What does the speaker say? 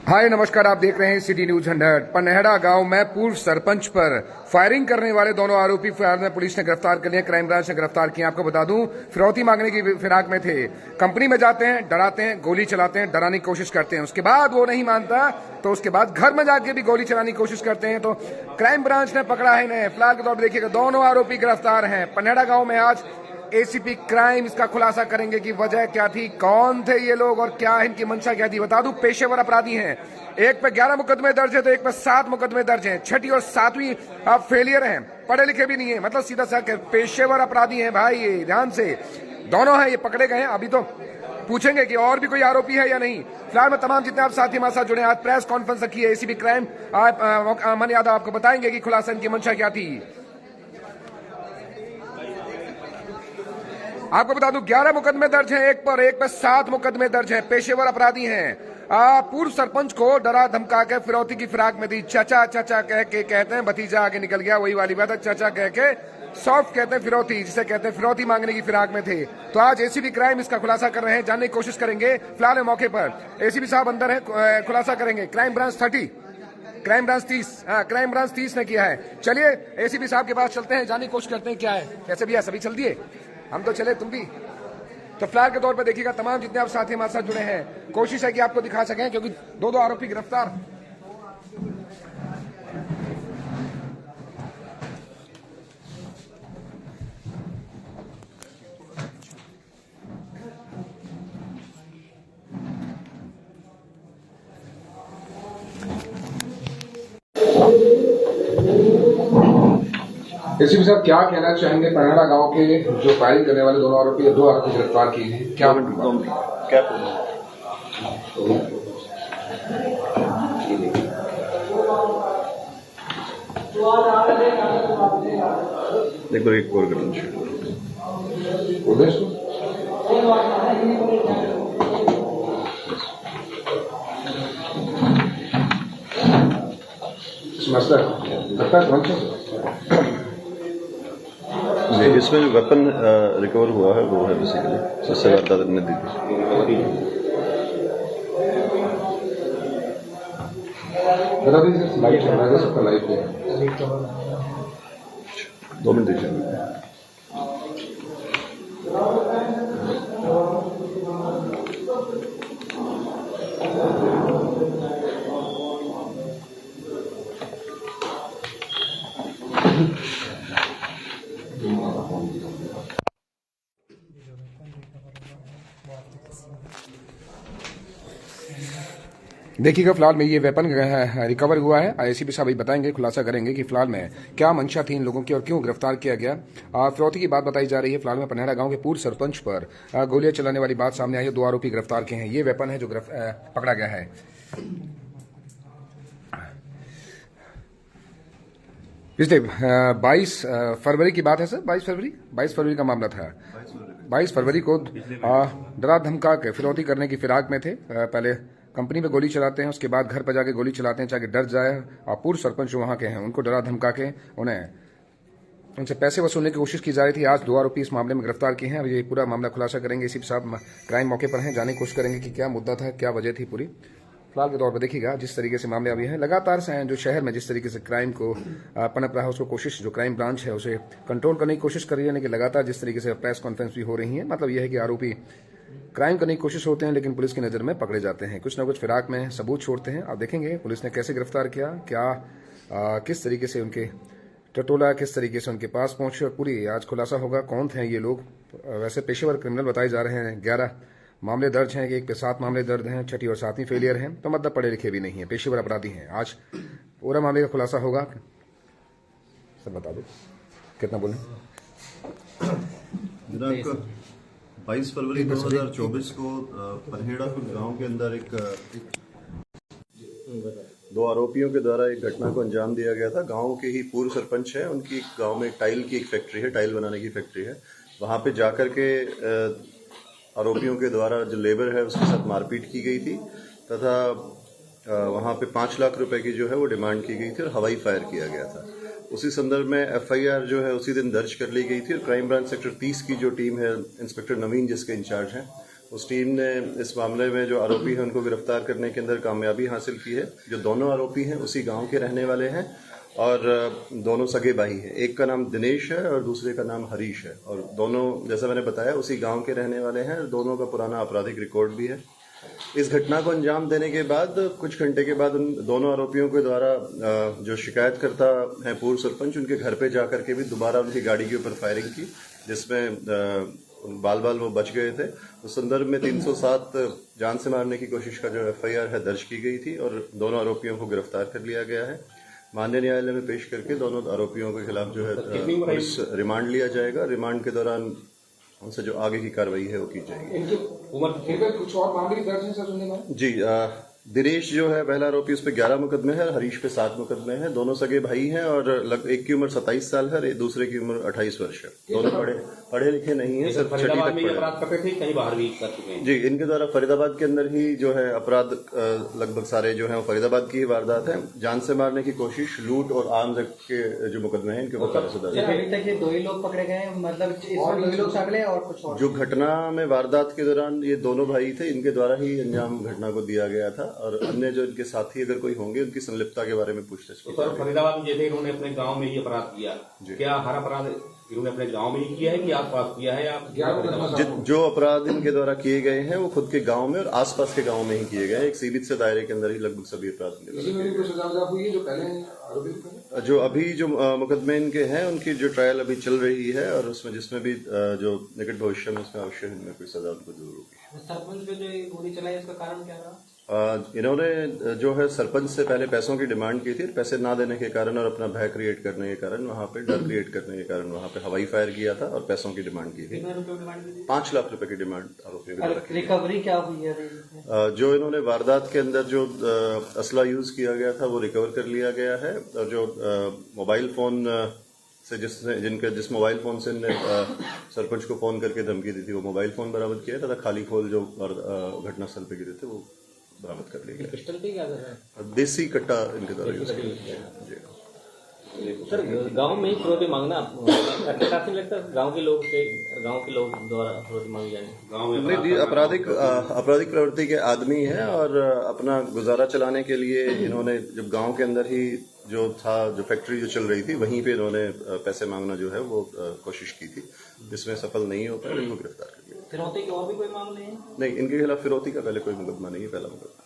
हाय नमस्कार, आप देख रहे हैं सिटी न्यूज 100। पनहेड़ा गांव में पूर्व सरपंच पर फायरिंग करने वाले दोनों आरोपी फिलहाल में पुलिस ने गिरफ्तार कर लिए। क्राइम ब्रांच ने गिरफ्तार किए। आपको बता दूं, फिरौती मांगने की फिराक में थे। कंपनी में जाते हैं, डराते हैं, गोली चलाते हैं, डराने की कोशिश करते हैं। उसके बाद वो नहीं मानता तो उसके बाद घर में जाके भी गोली चलाने की कोशिश करते हैं। तो क्राइम ब्रांच ने पकड़ा है इन्हें। फिलहाल के तौर पर देखिएगा दोनों आरोपी गिरफ्तार हैं। पनहेड़ा गांव में आज एसीपी क्राइम इसका खुलासा करेंगे कि वजह क्या थी, कौन थे ये लोग और क्या इनकी मंशा क्या थी। बता दूं, पेशेवर अपराधी हैं। एक पे 11 मुकदमे दर्ज है तो एक पे 7 मुकदमे दर्ज हैं। छठी और 7वीं अब फेलियर हैं, पढ़े लिखे भी नहीं है। मतलब सीधा सा पेशेवर अपराधी हैं भाई, ये ध्यान से दोनों हैं, ये पकड़े गए हैं। अभी तो पूछेंगे कि और भी कोई आरोपी है या नहीं। फिलहाल में तमाम जितने आप साथी हमारे साथ जुड़े हैं, आज प्रेस कॉन्फ्रेंस रखी है एसीपी क्राइम। अमन यादव आपको बताएंगे कि खुलासा इनकी मंशा क्या थी। आपको बता दूं 11 मुकदमे दर्ज हैं एक पे 7 मुकदमे दर्ज हैं। पेशेवर अपराधी हैं। पूर्व सरपंच को डरा धमका के फिरौती की फिराक में दी। चाचा चाचा कह के कहते हैं, भतीजा आगे निकल गया, वही वाली बात है। चाचा कह के सॉफ्ट कहते हैं फिरौती, जिसे कहते हैं फिरौती मांगने की फिराक में थे। तो आज एसीपी क्राइम इसका खुलासा कर रहे हैं, जानने की कोशिश करेंगे। फिलहाल मौके पर एसीपी साहब अंदर है, खुलासा करेंगे। Crime branch 30, crime branch 30, crime branch 30 ने किया है। चलिए एसीपी साहब के पास चलते हैं, जानने की कोशिश करते हैं क्या है, कैसे भी है। सभी चल दिए, हम तो चले, तुम भी। तो फिलहाल के तौर पर देखिएगा तमाम जितने आप साथी हमारे साथ जुड़े हैं, कोशिश है कि आपको दिखा सकें, क्योंकि दो आरोपी गिरफ्तार। एसीपी साहब क्या कहना चाहेंगे, पनहेड़ा गांव के जो फायरिंग करने वाले दोनों आरोपी, 2 आरोपी गिरफ्तार किए हैं, क्या देखो एक और करना इसमें जो वेपन रिकवर हुआ है वो है बेसिकली जिससे वारदात ने दी थी। बता दीजिए, लाइट है सबका, लाइट है। 2 मिनट दीजिए। देखिएगा फिलहाल में ये वेपन रिकवर हुआ है। एसीपी साहब भी बताएंगे, खुलासा करेंगे कि फिलहाल में क्या मंशा थी इन लोगों की और क्यों गिरफ्तार किया गया। फिरौती की बात बताई जा रही है। फिलहाल में पनहेड़ा गांव के पूर्व सरपंच पर गोलियां चलाने वाली बात सामने आई है। 2 आरोपी गिरफ्तार किए हैं। ये वेपन है जो पकड़ा गया है। पिछले 22 फरवरी की बात है सर, 22 फरवरी का मामला था। 22 फरवरी को डरा धमका के फिरौती करने की फिराक में थे। पहले कंपनी पे गोली चलाते हैं, उसके बाद घर पर जाके गोली चलाते हैं ताकि डर जाए। और पूर्व सरपंच जो वहां के हैं उनको डरा धमका के उनसे पैसे वसूलने की कोशिश की जा रही थी। आज 2 आरोपी इस मामले में गिरफ्तार किए हैं। अब ये पूरा मामला खुलासा करेंगे। इसी साहब क्राइम मौके पर हैं, जानने की कोशिश करेंगे कि क्या मुद्दा था, क्या वजह थी पूरी। फिलहाल के तौर पर देखिएगा जिस तरीके से मामले अभी हैं, लगातार से हैं जो शहर में जिस तरीके से क्राइम को पनप रहा है, उसको कोशिश जो क्राइम ब्रांच है उसे कंट्रोल करने की कोशिश कर रही है। लेकिन लगातार जिस तरीके से प्रेस कॉन्फ्रेंस भी हो रही है, मतलब यह है कि आरोपी क्राइम करने की कोशिश होते हैं लेकिन पुलिस की नज़र में पकड़े जाते हैं, कुछ ना कुछ फिराक में सबूत छोड़ते हैं। अब देखेंगे पुलिस ने कैसे गिरफ्तार किया, क्या किस तरीके से उनके टटोला, किस तरीके से उनके पास पहुंचे, और पूरी आज खुलासा होगा कौन थे ये लोग। वैसे पेशेवर क्रिमिनल बताए जा रहे हैं। 11 मामले दर्ज हैं, एक पे 7 मामले दर्ज हैं, छठी और 7वीं फेलियर हैं। तो मतलब पढ़े लिखे भी नहीं है, पेशेवर अपराधी हैं। आज पूरा मामले का खुलासा होगा। सर बता दो कितना बोले। 22 फरवरी 2024 को पनहेड़ा गांव के अंदर 2 आरोपियों के द्वारा एक घटना को अंजाम दिया गया था। गांव के ही पूर्व सरपंच हैं, उनकी गांव में टाइल की एक फैक्ट्री है, टाइल बनाने की फैक्ट्री है। वहां पे जाकर के आरोपियों के द्वारा जो लेबर है उसके साथ मारपीट की गई थी तथा वहां पे 5 लाख रुपए की जो है वो डिमांड की गई थी और हवाई फायर किया गया था। उसी संदर्भ में एफआईआर जो है उसी दिन दर्ज कर ली गई थी और क्राइम ब्रांच सेक्टर 30 की जो टीम है, इंस्पेक्टर नवीन जिसके इंचार्ज हैं, उस टीम ने इस मामले में जो आरोपी हैं उनको गिरफ्तार करने के अंदर कामयाबी हासिल की है। जो दोनों आरोपी हैं उसी गांव के रहने वाले हैं और दोनों सगे भाई हैं। एक का नाम दिनेश है और दूसरे का नाम हरीश है और दोनों, जैसा मैंने बताया, उसी गांव के रहने वाले हैं। दोनों का पुराना आपराधिक रिकॉर्ड भी है। इस घटना को अंजाम देने के बाद कुछ घंटे के बाद उन दोनों आरोपियों के द्वारा जो शिकायतकर्ता हैं पूर्व सरपंच, उनके घर पे जाकर के भी दोबारा उनकी गाड़ी के ऊपर फायरिंग की, जिसमें बाल वो बच गए थे। उस संदर्भ में 307 जान से मारने की कोशिश का जो FIR है दर्ज की गई थी और दोनों आरोपियों को गिरफ्तार कर लिया गया है। माननीय न्यायालय में पेश करके दोनों आरोपियों के खिलाफ जो है पुलिस रिमांड लिया जाएगा। रिमांड के दौरान उनसे जो आगे की कार्रवाई है वो की जाएगी। इनकी उम्र कुछ और मामले भी दर्ज हैं सर सुनने में? जी, दिनेश जो है पहला आरोपी, उस पर 11 मुकदमे हैं, हरीश पे 7 मुकदमे हैं। दोनों सगे भाई हैं और एक की उम्र 27 साल है, दूसरे की उम्र 28 वर्ष है। दोनों पढ़े लिखे नहीं है, सिर्फ छठी तक पढ़े। अपराध करते थे, कहीं बाहर भी कर चुके हैं। जी, इनके द्वारा फरीदाबाद के अंदर ही जो है अपराध लगभग सारे जो है वो फरीदाबाद की ही वारदात है। जान से मारने की कोशिश, लूट और आर्म्स एक्ट के जो मुकदमे हैं इनके ऊपर अभी तक ये 2 ही लोग पकड़े गए हैं, मतलब और 2 ही लोग पकड़े और कुछ और? जो घटना में वारदात के दौरान ये दोनों भाई थे, इनके द्वारा ही अंजाम घटना को दिया गया था और अन्य जो के साथी अगर कोई होंगे उनकी संलिप्तता के बारे में पूछताछ की। सर, फरीदाबाद में जैसे इन्होंने अपने गांव में ही अपराध किया, क्या हर अपराध इन्होंने अपने गांव में ही किया है कि आसपास किया है? आप जो अपराध इनके द्वारा किए गए हैं वो खुद के गांव में और आसपास के गांव में ही किए गए हैं। एक सीमित से दायरे के अंदर ही लगभग सभी अपराध हुई है जो पहले जो अभी जो मुकदमे इनके हैं उनकी जो ट्रायल अभी चल रही है और उसमें जिसमें भी जो निकट भविष्य में इसमें अवश्य इनमें कोई सजा उनको जरूर होगी। सरपंच पे जो गोली चलाई इसका कारण क्या रहा? इन्होंने जो है सरपंच से पहले पैसों की डिमांड की थी। पैसे ना देने के कारण और अपना भय क्रिएट करने के कारण, वहां पे डर क्रिएट करने के कारण वहां पे हवाई फायर किया था और पैसों की डिमांड की थी। 5 लाख रुपए की डिमांड आरोपियों की। रिकवरी क्या हुई है? जो इन्होंने वारदात के अंदर जो असला यूज किया गया था वो रिकवर कर लिया गया है और जो मोबाइल फोन से जिस मोबाइल फोन से इनने सरपंच को फोन करके धमकी दी थी वो मोबाइल फोन बरामद किया तथा खाली खोल जो घटना स्थल पे गिरे थे वो बरामद कर लिया गया। पिस्टल पे क्या कर रहा है? देसी कट्टा इनके द्वारा यूज किया जी। सर, गांव में ही फिरौती मांगना काफी लगता है गांव के लोग द्वारा फिरौती मांगी जाए गांव में? आपराधिक प्रवृत्ति के आदमी है और अपना गुजारा चलाने के लिए इन्होंने जब गांव के अंदर ही जो फैक्ट्री जो चल रही थी वहीं पे इन्होंने पैसे मांगना जो है वो कोशिश की थी, जिसमें सफल नहीं हो पाया। इनको गिरफ्तार कर लिया। फिरौती के और भी कोई मामले हैं? नहीं, इनके खिलाफ फिरौती का पहले कोई मुकदमा नहीं है, पहला मुकदमा।